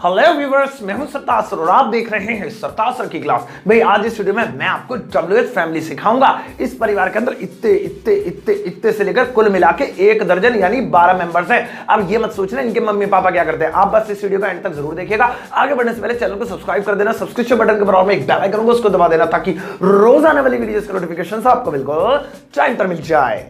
Hello viewers, मैं हूं सरताज sir और आप देख रहे हैं सरताज सर की क्लास। भाई आज इस वीडियो में मैं आपको WH फैमिली सिखाऊंगा। इस परिवार के अंदर इतने से लेकर कुल मिला के 1 दर्जन यानी 12 मेंबर्स हैं। अब ये मत सोचना इनके मम्मी पापा क्या करते हैं, आप बस इस वीडियो को एंड तक जरूर देखिएगा। आगे बढ़ने से पहले चैनल को सब्सक्राइब कर देना, सब्सक्रिप्शन बटन के बराबर में एक बेल आइकन होगा उसको दबा देना ताकि रोज आने वाली वीडियोस का नोटिफिकेशन आपको बिल्कुल टाइम पर मिल जाए।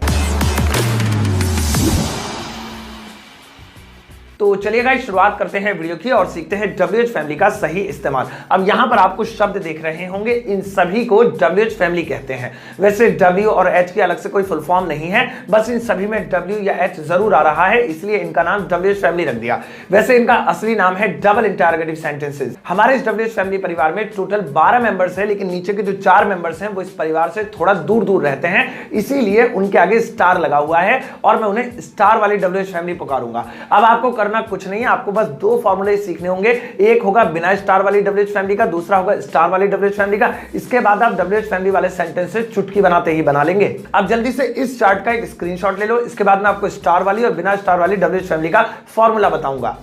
तो चलिए गाइस शुरुआत करते हैं वीडियो की और सीखते हैं WH फैमिली का सही इस्तेमाल। अब यहां पर आपको शब्द देख रहे होंगे, इन सभी को WH फैमिली कहते हैं। वैसे W और H की अलग से कोई फुल फॉर्म नहीं है, बस इन सभी में W या H जरूर आ रहा है, इसलिए इनका नाम WH फैमिली रख दिया। वैसे इनका असली नाम है डबल इंटरोगेटिव सेंटेंसेस। हमारे इस WH फैमिली परिवार में टोटल 12 मेंबर्स हैं, लेकिन नीचे के जो 4 मेंबर्स हैं वो इस परिवार से थोड़ा दूर दूर रहते हैं, इसीलिए उनके आगे स्टार लगा हुआ है और मैं उन्हें स्टार वाली WH फैमिली पुकारूंगा। अब आपको करना कुछ नहीं है, आपको बस 2 फॉर्मूले सीखने होंगे। एक होगा बिना स्टार वाली WH फैमिली का, दूसरा होगा स्टार वाली WH फैमिली का। इसके बाद आप WH फैमिली वाले सेंटेंस से चुटकी बनाते ही बना लेंगे। अब जल्दी से इस चार्ट का एक स्क्रीनशॉट ले लो, इसके बाद मैं आपको स्टार वाली और बिना स्टार वाली WH फैमिली का फॉर्मूला बताऊंगा।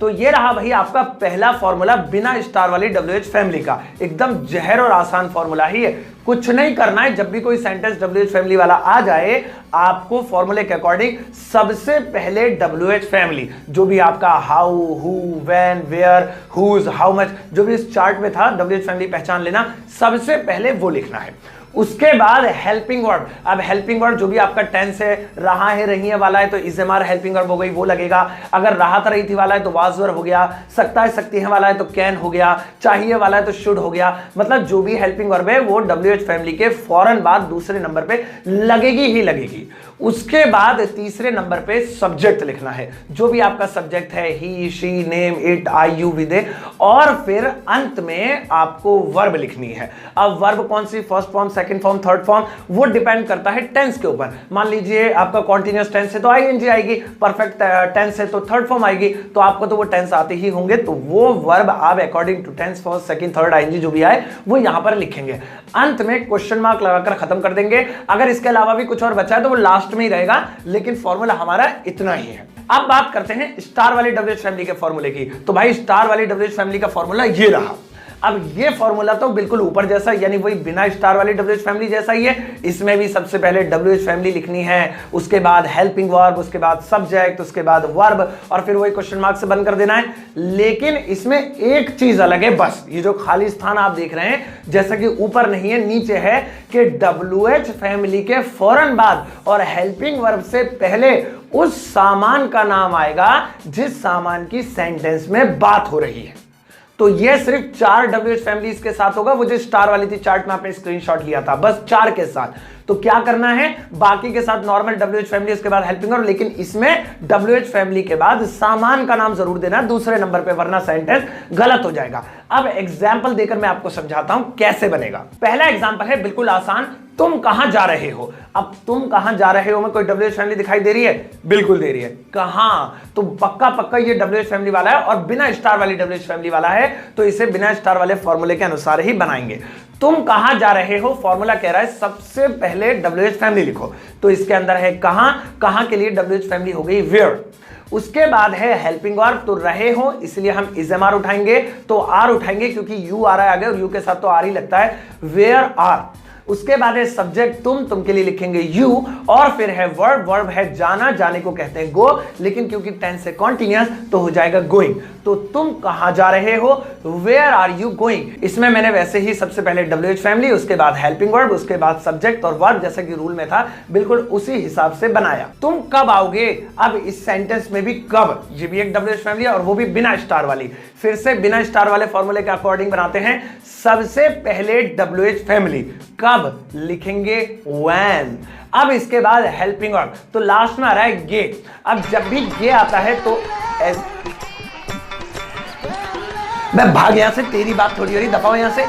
तो ये रहा भाई आपका पहला फॉर्मूला बिना स्टार वाली WH फैमिली का। एकदम जहर और आसान फॉर्मूला ही है, कुछ नहीं करना है। जब भी कोई सेंटेंस WH फैमिली वाला आ जाए, आपको फॉर्मूले के अकॉर्डिंग सबसे पहले WH फैमिली, जो भी आपका how, who, when, where, whose, how much, जो भी इस चार्ट में था WH फैमिली पहचान लेना, सबसे पहले वो लिखना है। उसके बाद हेल्पिंग वर्ब। अब हेल्पिंग वर्ब जो भी आपका टेंस है, रहा है, रही है वाला है तो is am are helping verb हो गई, वो लगेगा। अगर रहा था, रही थी वाला है तो वाज वर हो गया। सकता है, सकती है वाला है तो कैन हो गया। चाहिए वाला है तो शुड हो गया। मतलब जो भी हेल्पिंग वर्ब है वो WH फैमिली के फौरन बाद दूसरे नंबर पे लगेगी ही लगेगी। उसके बाद तीसरे नंबर पे सब्जेक्ट लिखना है, जो भी आपका सब्जेक्ट है, he, she, name, it, I, you, we, they. और फिर अंत में आपको वर्ब लिखनी है। अब वर्ब कौन सी, first form, second form, third form, वो डिपेंड करता है टेंस के ऊपर। मान लीजिए आपका कॉन्टिन्यूअस टेंस है तो ING आएगी, परफेक्ट टेंस है तो थर्ड फॉर्म आएगी, तो आपको तो वो टेंस आते ही होंगे, तो वो वर्ब आप according to tense, first, second, third, ING जो भी आए वो यहां पर लिखेंगे। अंत में क्वेश्चन मार्क लगाकर खत्म कर देंगे। अगर इसके अलावा भी कुछ और बचा है तो वो लास्ट में ही रहेगा, लेकिन फॉर्मूला हमारा इतना ही है। अब बात करते हैं स्टार वाली WH फैमिली के फॉर्मूले की। तो भाई स्टार वाली WH फैमिली का फॉर्मूला ये रहा। अब ये फॉर्मूला तो बिल्कुल ऊपर जैसा, यानी वही बिना स्टार वाली WH फैमिली जैसा ही है। इसमें भी सबसे पहले WH फैमिली लिखनी है, उसके बाद हेल्पिंग वर्ब, उसके बाद सब्जेक्ट, उसके बाद वर्ब, और फिर वही क्वेश्चन मार्क से बंद कर देना है। लेकिन इसमें एक चीज अलग है, बस ये जो खाली स्थान आप देख रहे हैं, जैसा कि ऊपर नहीं है नीचे है, कि WH फैमिली के फौरन बाद और हेल्पिंग वर्ब से पहले उस सामान का नाम आएगा जिस सामान की सेंटेंस में बात हो रही है। तो ये सिर्फ 4 WH फैमिलीज के साथ होगा, वो जो स्टार वाली थी चार्ट में आपने स्क्रीनशॉट लिया था, बस 4 के साथ। तो क्या करना है, बाकी के साथ नॉर्मल WH फैमिली, उसके बाद हेल्पिंग वर्ब, लेकिन इसमें WH फैमिली के बाद सामान का नाम जरूर देना दूसरे नंबर पे, वरना सेंटेंस गलत हो जाएगा। अब एग्जाम्पल देकर मैं आपको समझाता हूं कैसे बनेगा। पहला एग्जाम्पल है बिल्कुल आसान, तुम कहां जा रहे हो। अब तुम कहां जा रहे हो में कोई WH फैमिली दिखाई दे रही है? बिल्कुल दे रही है। कहां, तो पक्का पक्का ये WH फैमिली वाला है और बिना स्टार वाली WH फैमिली वाला है, तो इसे बिना स्टार वाले फॉर्मूले के अनुसार ही बनाएंगे। तुम कहां जा रहे हो, फॉर्मूला कह रहा है सबसे पहले WH फैमिली लिखो, तो इसके अंदर है कहां, कहां के लिए WH फैमिली हो गई वेयर। उसके बाद है हेल्पिंग वर्ब, तो रहे हो इसलिए हम इज एम आर उठाएंगे, तो आर उठाएंगे क्योंकि यू आ रहा है आगे और यू के साथ तो आर ही लगता है, वेयर आर। उसके बाद है सब्जेक्ट, तुम के लिए लिखेंगे यू, और फिर है वर्ब, वर्ब है जाना, जाने को कहते हैं गो, लेकिन क्योंकि टेंस है कॉन्टिन्यूअस तो हो जाएगा गोइंग। तो तुम कहां जा रहे हो, वेयर आर यू गोइंग। इसमें मैंने वैसे ही सबसे पहले WH फैमिली, उसके बाद हेल्पिंग वर्ब, उसके बाद सब्जेक्ट और वर्ब, जैसा कि रूल में था बिल्कुल उसी हिसाब से बनाया। तुम कब आओगे, अब इस सेंटेंस में भी कब, ये भी एक WH फैमिली और वो भी बिना स्टार वाली। फिर से बिना स्टार वाले फॉर्मूले के अकॉर्डिंग बनाते हैं। सबसे पहले WH फैमिली, कब लिखेंगे when। अब इसके बाद हेल्पिंग वर्ब, तो लास्ट में आ रहा है गे। अब जब भी गे आता है तो मैं भाग यहां से, तेरी बात थोड़ी हो रही, दफा यहां से।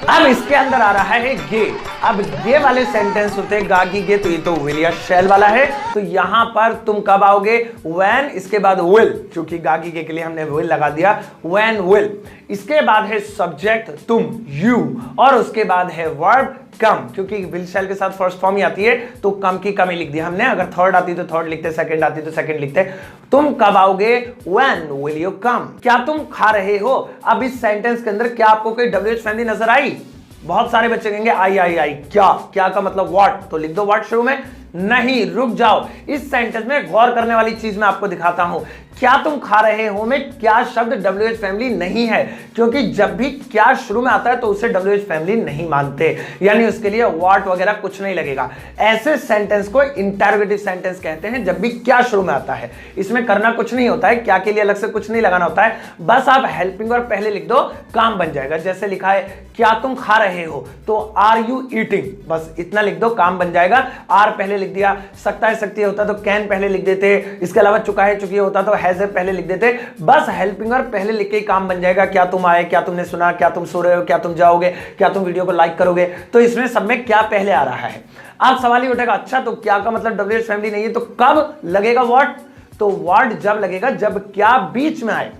अब इसके अंदर आ रहा है गे। अब गे वाले सेंटेंस होते हैं गा की गे, तो ये तो विल या शैल वाला है, तो यहां पर तुम कब आओगे, व्हेन, इसके बाद विल, क्योंकि गा की गे के लिए हमने विल लगा दिया, व्हेन विल। इसके बाद है सब्जेक्ट तुम, यू, और उसके बाद है वर्ब कम, क्योंकि विल शैल के साथ फर्स्ट फॉर्म ही आती है तो कम की कम ही लिख दिया हमने। अगर थर्ड आती तो थर्ड लिखते, सेकंड आती तो सेकंड लिखते। तुम कब आओगे, व्हेन विल यू कम। क्या तुम खा रहे हो। अब इस सेंटेंस के अंदर क्या आपको कोई WH फैमिली नजर आई। बहुत सारे बच्चे कहेंगे आई। क्या का मतलब व्हाट, तो लिख दो व्हाट शुरू में। नहीं, रुक जाओ, इस सेंटेंस में गौर करने वाली चीज मैं आपको दिखाता हूं। क्या तुम खा रहे हो में क्या शब्द WH फैमिली नहीं है, क्योंकि जब भी क्या शुरू में आता है तो उसे WH फैमिली नहीं मानते, यानी उसके लिए व्हाट वगैरह कुछ नहीं लगेगा। ऐसे सेंटेंस को इंटरोगेटिव सेंटेंस कहते हैं जब भी क्या शुरू में आता है। इसमें करना कुछ नहीं होता है, क्या के लिए अलग से कुछ नहीं लगाना होता है, बस आप हेल्पिंग वर्ब पहले लिख दो, काम बन जाएगा। जैसे लिखा है क्या तुम खा रहे हो, तो आर यू ईटिंग, बस इतना लिख दो, काम बन जाएगा। आर पहले लिख दिया, सकता है सकती होता तो कैन पहले लिख देते, इसके अलावा चुका है चुकी होता तो हैज पहले लिख देते, बस हेल्पिंग वर्ब पहले लिख के काम बन जाएगा। क्या तुम आए, क्या तुमने सुना, क्या तुम सो रहे हो, क्या तुम जाओगे, क्या तुम वीडियो को लाइक करोगे, तो इसमें सब में क्या पहले आ रहा है। आप सवाल ही उठेगा, अच्छा तो क्या का मतलब WH फैमिली नहीं है, तो कब लगेगा व्हाट, तो व्हाट जब लगेगा जब क्या बीच में आए।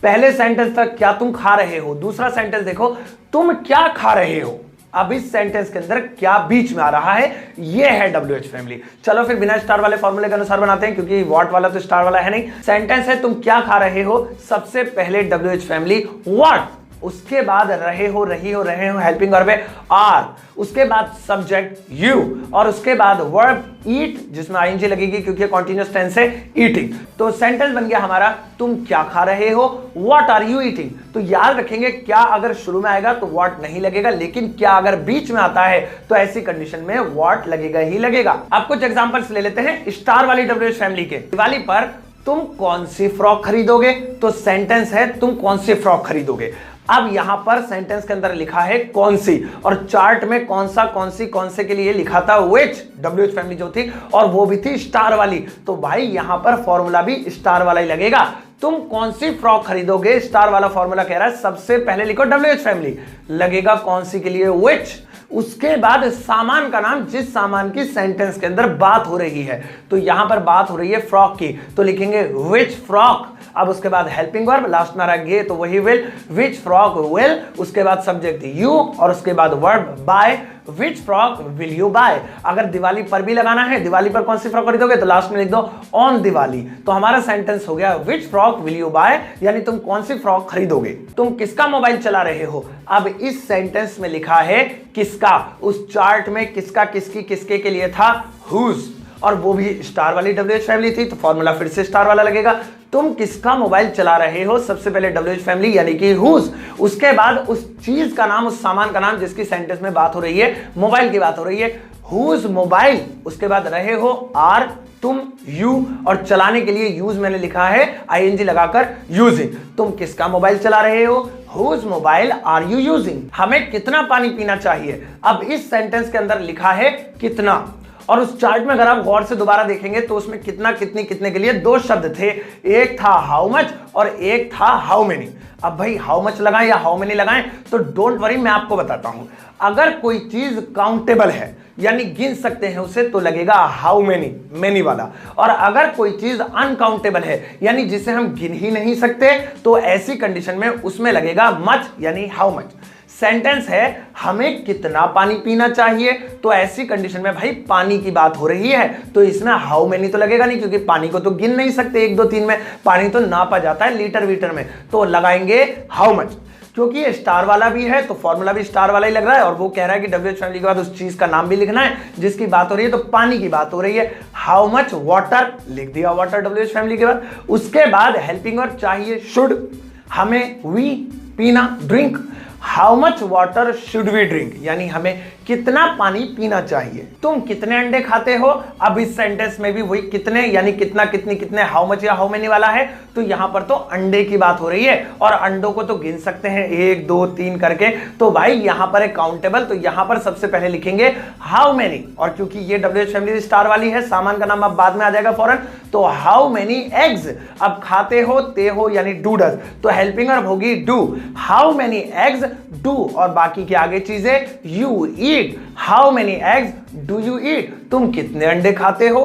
पहले सेंटेंस तक क्या तुम खा रहे हो, दूसरा सेंटेंस देखो तुम क्या खा रहे हो। अब इस सेंटेंस के अंदर क्या बीच में आ रहा है, ये है WH फैमिली। चलो फिर बिना स्टार वाले फॉर्मूले के अनुसार बनाते हैं, क्योंकि व्हाट वाला तो स्टार वाला है नहीं। सेंटेंस है तुम क्या खा रहे हो, सबसे पहले WH फैमिली व्हाट, उसके बाद रहे हो रही हो रहे हो हेल्पिंग वर्ब है आर, उसके बाद सब्जेक्ट यू, और उसके बाद वर्ब ईट जिसमें आईएनजी लगेगी क्योंकि कॉन्टिन्यूअस टेंस है ईटिंग। तो सेंटेंस बन गया हमारा तुम क्या खा रहे हो, व्हाट आर यू ईटिंग। तो याद रखेंगे क्या अगर शुरू में आएगा तो व्हाट नहीं लगेगा, लेकिन क्या अगर बीच में आता है तो ऐसी कंडीशन में व्हाट लगेगा ही लगेगा। अब कुछ एग्जांपल्स ले लेते हैं स्टार वाली WH फैमिली के। दिवाली पर तुम कौन सी फ्रॉक खरीदोगे, तो सेंटेंस है तुम कौन सी फ्रॉक खरीदोगे। अब यहां पर सेंटेंस के अंदर लिखा है कौन सी, और चार्ट में कौन सा कौन से के लिए लिखा था व्हिच, WH फैमिली जो थी, और वो भी थी स्टार वाली, तो भाई यहां पर फॉर्मूला भी स्टार वाला ही लगेगा। तुम कौन सी फ्रॉक खरीदोगे, स्टार वाला फॉर्मूला कह रहा है सबसे पहले लिखो WH फैमिली, लगेगा कौन सी के लिए व्हिच, उसके बाद सामान का नाम जिस सामान की सेंटेंस के अंदर बात हो रही है, तो यहां पर बात हो रही है फ्रॉक की, तो लिखेंगे व्हिच फ्रॉक। अब उसके बाद हेल्पिंग वर्ब लास्ट में रहेंगे तो वही विल, व्हिच फ्रॉक विल, उसके बाद सब्जेक्ट यू, और उसके बाद verb buy, which frock will you buy. अगर दिवाली पर भी लगाना है, दिवाली पर कौन सी फ्रॉक खरीदोगे, तो लास्ट में लिख दो ऑन दिवाली। तो हमारा सेंटेंस हो गया which frock will you buy, यानी तुम कौन सी फ्रॉक खरीदोगे। तुम किसका मोबाइल चला रहे हो, अब इस सेंटेंस में लिखा है किसका, उस चार्ट में किसका किसकी किसके के लिए था हुज, और वो भी स्टार वाली WH फैमिली थी, तो फॉर्मूला फिर से स्टार वाला लगेगा। तुम किसका मोबाइल चला रहे हो, सबसे पहले WH फैमिली यानी कि हुज, उसके बाद उस चीज का नाम, उस सामान का नाम जिसकी सेंटेंस में बात हो रही है, मोबाइल की बात हो रही है, हुज मोबाइल, उसके बाद रहे हो आर, तुम यू, और चलाने के लिए यूज मैंने लिखा है ING लगाकर यूजिंग। तुम किसका मोबाइल चला रहे हो, whose mobile are you using. हमें कितना पानी पीना चाहिए, अब इस सेंटेंस के अंदर लिखा है कितना, और उस चार्ट में अगर आप गौर से दोबारा देखेंगे तो उसमें कितना कितनी कितने के लिए दो शब्द थे, एक था हाउ मच और एक था हाउ मेनी। अब भाई हाउ मच लगाएं या हाउ मेनी लगाएं, तो डोंट वरी मैं आपको बताता हूं। अगर कोई चीज काउंटेबल है यानी गिन सकते हैं उसे, तो लगेगा हाउ मेनी, मेनी वाला, और अगर कोई चीज अनकाउंटेबल है यानी जिसे हम गिन ही नहीं सकते, तो ऐसी कंडीशन में उसमें लगेगा मच यानी हाउ मच। सेंटेंस है हमें कितना पानी पीना चाहिए, तो ऐसी कंडीशन में भाई पानी की बात हो रही है, तो इसमें हाउ मेनी तो लगेगा नहीं, क्योंकि पानी को तो गिन नहीं सकते 1 2 3 में, पानी तो नापा जाता है लीटर वीटर में, तो लगाएंगे हाउ मच। क्योंकि ये स्टार वाला भी है तो फॉर्मूला भी स्टार वाला ही लग रहा है, और वो कह रहा है कि WH फैमिली के बाद उस चीज का नाम भी लिखना है जिसकी बात हो रही है, तो पानी की बात हो रही है, हाउ मच वाटर, लिख दिया वाटर WH फैमिली के बाद। उसके बाद हेल्पिंग वर्ब चाहिए शुड, हमें वी पीना drink, how much water should we drink, यानी हमें कितना पानी पीना चाहिए। तुम कितने अंडे खाते हो, अब इस सेंटेंस में भी वही कितने यानी कितना कितनी कितने हाउ मच या हाउ मेनी वाला है, तो यहां पर तो अंडे की बात हो रही है और अंडों को तो गिन सकते हैं 1 2 3 करके। तो भाई यहां पर है काउंटेबल, तो यहां पर सबसे पहले लिखेंगे हाउ मेनी, और क्योंकि ये WH फैमिली स्टार वाली है, सामान का नाम अब बाद में आ जाएगा फौरन, तो हाउ मेनी एग्स। अब खाते हो ते हो यानी डू डज, तो हेल्पिंग वर्ब होगी do. How many eggs do, और बाकी के आगे चीजें you eat. How many eggs do you eat, तुम कितने अंडे खाते हो।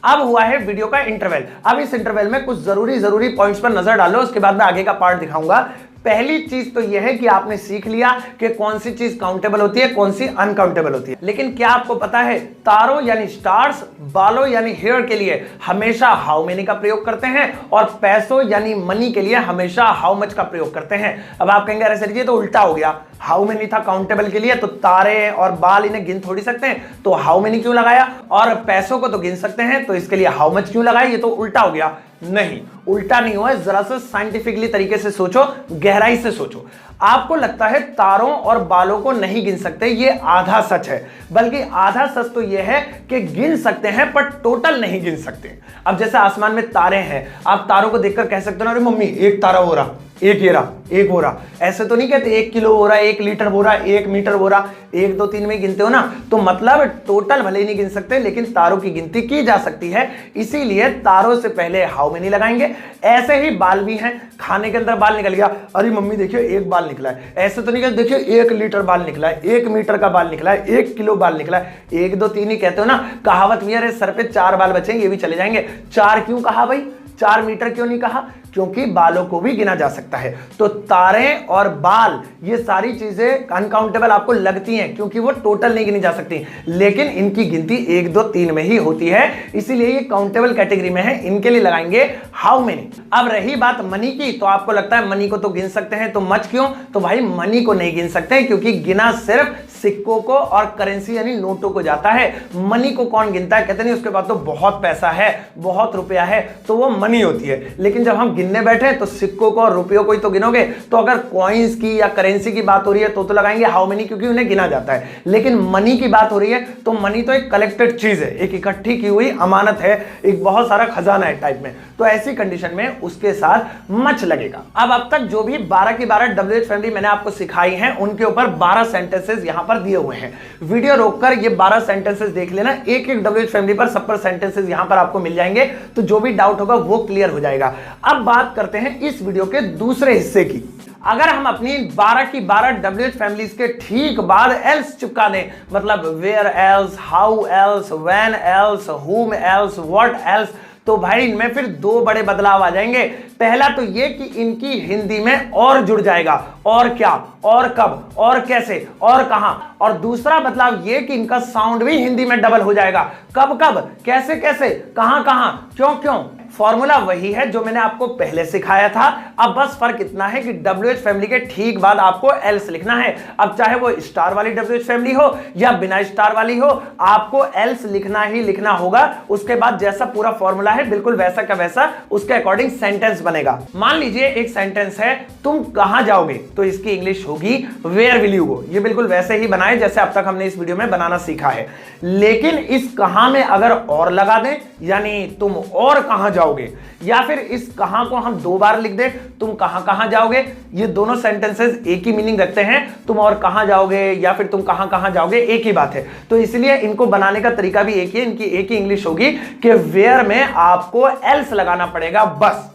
अब हुआ है वीडियो का इंटरवल। अब इस इंटरवल में कुछ जरूरी पॉइंट्स पर नजर डालो, उसके बाद मैं आगे का पार्ट दिखाऊंगा। पहली चीज तो यह है कि आपने सीख लिया कि कौन सी चीज काउंटेबल होती है, कौन सी अनकाउंटेबल होती है। लेकिन क्या आपको पता है तारों यानी स्टार्स, बालों यानी हेयर के लिए हमेशा हाउ मेनी का प्रयोग करते हैं और पैसों यानी मनी के लिए हमेशा हाउ मच का प्रयोग करते हैं। अब आप कहेंगे अरे सर ये तो उल्टा हो गया, हाउ मेनी था काउंटेबल के लिए, तो तारे और बाल इन्हें गिन थोड़ी सकते हैं, तो हाउ मेनी क्यों लगाया, और पैसों को तो गिन सकते हैं तो इसके लिए हाउ मच क्यों लगाया, ये तो उल्टा हो गया। नहीं, उल्टा नहीं हुआ, जरा सा साइंटिफिकली तरीके से सोचो, गहराई से सोचो। आपको लगता है तारों और बालों को नहीं गिन सकते, ये आधा सच है, बल्कि आधा सच तो ये है कि गिन सकते हैं पर टोटल नहीं गिन सकते। अब जैसे आसमान में तारे हैं, आप तारों को देखकर कह सकते हो ना अरे मम्मी एक तारा हो रहा, एक ये रहा, एक हो रहा, ऐसे तो नहीं कहते 1 किलो हो रहा, 1 लीटर हो रहा, 1 मीटर हो रहा, 1 2 3 में गिनते हो ना, तो मतलब टोटल भले ही नहीं गिन सकते लेकिन तारों की गिनती की जा सकती है, इसीलिए तारों से पहले हाउ मेनी लगाएंगे। ऐसे ही बाल भी हैं, खाने के अंदर बाल निकल गया, अरे मम्मी देखियो 1 बाल निकला है, ऐसे तो नहीं कहते देखियो 1 लीटर बाल निकला है, 1 मीटर का बाल निकला है, 1 किलो बाल निकला है, 1 2 3 ही कहते हो ना। कहावत भी है सर पे 4 बाल बचे ये भी चले जाएंगे। 4 क्यों कहा भाई, 4 मीटर क्यों नहीं कहा, क्योंकि बालों को भी गिना जा सकता है। तो तारें और बाल ये सारी चीजें अनकाउंटेबल आपको लगती हैं क्योंकि वो टोटल नहीं गिनी जा सकती, लेकिन इनकी गिनती 1 2 3 में ही होती है, इसीलिए ये काउंटेबल कैटेगरी में है, इनके लिए लगाएंगे हाउ मेनी। अब रही बात मनी की, तो आपको लगता है मनी को तो गिन सकते हैं, तो मच क्यों, तो भाई मनी को नहीं गिन सकते क्योंकि गिना सिर्फ सिक्कों को और करेंसी यानी नोटों को जाता है। मनी को कौन गिनता है, कहते नहीं उसके पास तो बहुत पैसा है, बहुत रुपया है, तो वो मनी होती है। लेकिन जब हम गिनने बैठे तो सिक्कों को और रुपयों को ही तो गिनोगे, तो अगर कॉइंस की या करेंसी की बात हो रही है तो लगाएंगे हाउ मेनी क्योंकि उन्हें गिना जाता है। लेकिन मनी की बात हो रही है तो मनी तो एक कलेक्टेड चीज है, एक इकट्ठी की हुई अमानत है, एक बहुत सारा खजाना है टाइप में, तो ऐसी कंडीशन में उसके साथ मच लगेगा। अब तक जो भी 12 की 12 WH फैमिली मैंने आपको सिखाई है उनके ऊपर 12 सेंटेंसेस यहां पर दिए हुए हैं। वीडियो रोककर ये 12 सेंटेंसेस देख लेना, एक एक WH फैमिली पर सब पर सेंटेंसेस यहां पर आपको मिल जाएंगे, तो जो भी डाउट होगा वो क्लियर हो जाएगा। अब बात करते हैं इस वीडियो के दूसरे हिस्से की। अगर हम अपनी 12 की 12 WH फैमिलीज के ठीक बाद एल्स चिपका दें, मतलब where else, how else, when else, whom else, what else, तो भाई इनमें फिर 2 बड़े बदलाव आ जाएंगे। पहला तो ये कि इनकी हिंदी में और जुड़ जाएगा, और क्या, और कब, और कैसे, और कहां, और दूसरा बदलाव ये कि इनका साउंड भी हिंदी में डबल हो जाएगा। कब कब, कैसे कैसे, कहां कहां, क्यों क्यों, फॉर्मूला वही है जो मैंने आपको पहले सिखाया था। अब बस फर्क इतना है कि WH फैमिली के ठीक बाद आपको एल्स लिखना है। अब चाहे वो स्टार वाली WH फैमिली हो या बिना स्टार वाली हो, आपको एल्स लिखना ही लिखना होगा। उसके बाद जैसा पूरा फॉर्मूला है बिल्कुल वैसा का वैसा उसके अकॉर्डिंग सेंटेंस बनेगा। मान लीजिए एक सेंटेंस है तुम कहां जाओगे, तो इसकी इंग्लिश होगी वेयर विल यू गो। ये बिल्कुल वैसे ही बनाए जैसे अब तक हमने इस वीडियो में बनाना सीखा है, लेकिन इस कहां में अगर और लगा दें यानी तुम और कहां जाओगे, या फिर इस कहां को हम 2 बार लिख दें तुम कहां कहां जाओगे, ये दोनों सेंटेंसेस एक ही मीनिंग रखते हैं। तुम और कहां जाओगे या फिर तुम कहां कहां जाओगे एक ही बात है, तो इसलिए इनको बनाने का तरीका भी एक ही है, इनकी एक ही इंग्लिश होगी कि वेयर में आपको एल्स लगाना पड़ेगा। बस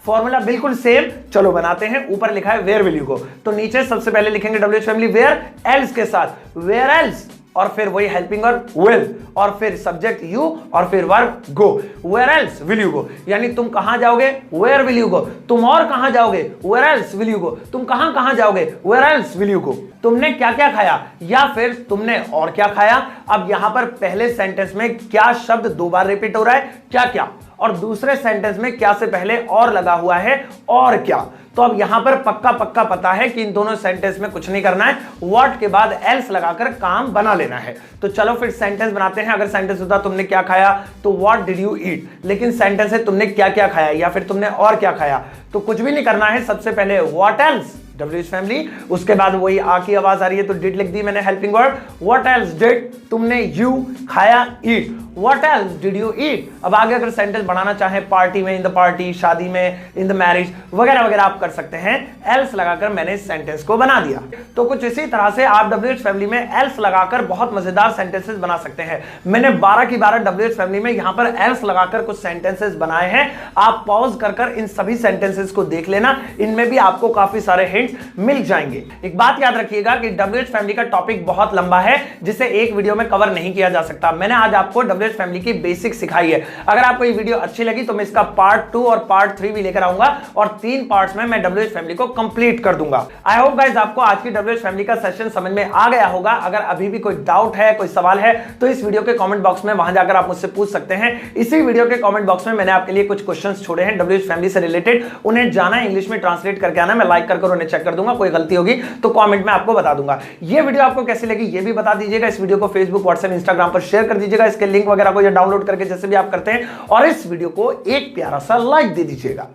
फॉर्मूला बिल्कुल सेम। चलो बनाते हैं। ऊपर लिखा है वेयर विल यू गो, तो नीचे सबसे पहले लिखेंगे WH फैमिली वेयर एल्स के साथ वेयर एल्स, और फिर वही हेल्पिंग वर्ब विल, और फिर सब्जेक्ट यू, और फिर verb go. Where else will you go, यानी तुम कहां जाओगे, वेयर विल यू गो। तुम और कहां जाओगे, where else will you go. तुम कहां कहां जाओगे, where else will you go. तुमने क्या क्या खाया, या फिर तुमने और क्या खाया। अब यहां पर पहले सेंटेंस में क्या शब्द 2 बार रिपीट हो रहा है, क्या क्या, और दूसरे सेंटेंस में क्या से पहले और लगा हुआ है, और क्या। तो अब यहां पर पक्का पक्का पता है कि इन दोनों सेंटेंस में कुछ नहीं करना है, व्हाट के बाद एल्स लगाकर काम बना लेना है। तो चलो फिर सेंटेंस बनाते हैं। अगर सेंटेंस होता तुमने क्या खाया तो व्हाट डिड यू ईट, लेकिन सेंटेंस है तुमने क्या क्या खाया या फिर तुमने और क्या खाया, तो कुछ भी नहीं करना है। सबसे पहले व्हाट एल्स WH फैमिली। उसके बाद वही आ की आवाज आ रही है तो डिड लिख दी मैंने helping word. What else did, तुमने यू खाया, eat. What else did you eat. अब आगे अगर सेंटेंस बढ़ाना चाहे पार्टी में, इन द पार्टी, शादी में, इन द मैरिज वगैरह वगैरह आप कर सकते हैं। एल्स लगाकर मैंने इस सेंटेंस को बना दिया। तो कुछ इसी तरह से आप WH फैमिली में एल्स लगाकर बहुत मजेदार सेंटेंसेस बना सकते हैं। मैंने 12 की 12 WH फैमिली में यहां पर एल्स लगाकर कुछ सेंटेंसेस बनाए हैं। आप पॉज कर इन सभी सेंटेंसेस को देख लेना, इनमें भी आपको काफी सारे हिंट मिल जाएंगे। एक बात याद रखिएगा कि WH फैमिली का टॉपिक बहुत लंबा है जिसे एक वीडियो में कवर नहीं किया जा सकता। मैंने आज आपको WH फैमिली की बेसिक सिखाई है। अगर आपको ये वीडियो अच्छी लगी तो मैं इसका पार्ट 2 और पार्ट 3 भी लेकर आऊंगा और 3 पार्ट्स में मैं WH फैमिली को कंप्लीट कर दूंगा। आई होप गाइस आपको आज की WH फैमिली का सेशन समझ में आ गया होगा। अगर अभी भी कोई डाउट है, कोई सवाल है तो इस वीडियो के कमेंट बॉक्स में वहां जाकर आप मुझसे पूछ सकते हैं। इसी वीडियो के कमेंट बॉक्स में मैंने आपके लिए कुछ क्वेश्चंस छोड़े हैं WH फैमिली से रिलेटेड, उन्हें जाना इंग्लिश में ट्रांसलेट करके आना। मैं लाइक कर उन्हें चेक कर दूंगा, कोई गलती होगी तो कमेंट में आपको बता दूंगा। ये वीडियो आपको कैसी लगी ये भी बता दीजिएगा। इस वीडियो को फेसबुक, व्हाट्सएप, इंस्टाग्राम पर शेयर कर दीजिएगा, इसके लिंक वगैरह को डाउनलोड करके जैसे भी आप करते हैं, और इस वीडियो को एक प्यारा सा लाइक दे दीजिएगा।